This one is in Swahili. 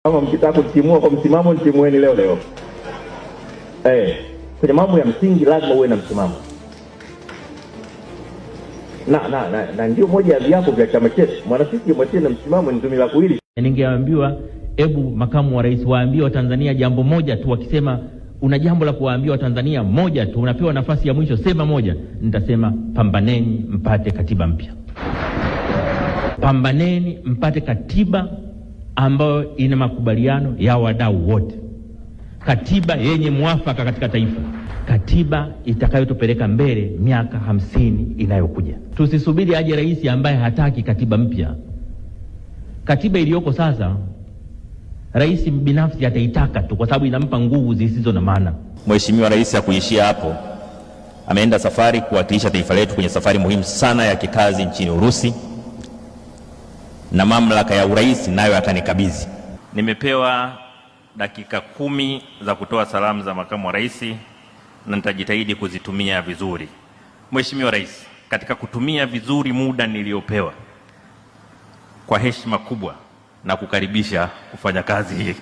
Kama mkitaka kutimua kwa msimamo, timueni leo leo. Kwenye mambo ya msingi lazima uwe na msimamo. Na ndio moja ya viapo vya chama chetu. Mwanasisi mwatie na msimamo ni tumila kuhili. Ningeambiwa, hebu makamu wa rais waambie wa Tanzania jambo moja tu, wakisema una jambo la kuwaambia wa Tanzania moja tu, unapewa nafasi ya mwisho, sema moja. Nitasema pambaneni mpate katiba mpya. Pambaneni mpate katiba ambayo ina makubaliano ya wadau wote. Katiba yenye mwafaka katika taifa. Katiba itakayotupeleka mbele miaka 50 inayokuja. Tusisubiri aje rais ambaye hataki katiba mpya. Katiba iliyoko sasa rais binafsi ataitaka tu kwa sababu inampa nguvu zisizo na maana. Mheshimiwa Rais hakuishia hapo. Ameenda safari kuwakilisha taifa letu kwenye safari muhimu sana ya kikazi nchini Urusi, na mamlaka ya urais nayo atanikabidhi. Nimepewa dakika 10 za kutoa salamu za makamu wa rais na nitajitahidi kuzitumia vizuri. Mheshimiwa Rais, katika kutumia vizuri muda niliopewa, kwa heshima kubwa na kukaribisha kufanya kazi hii.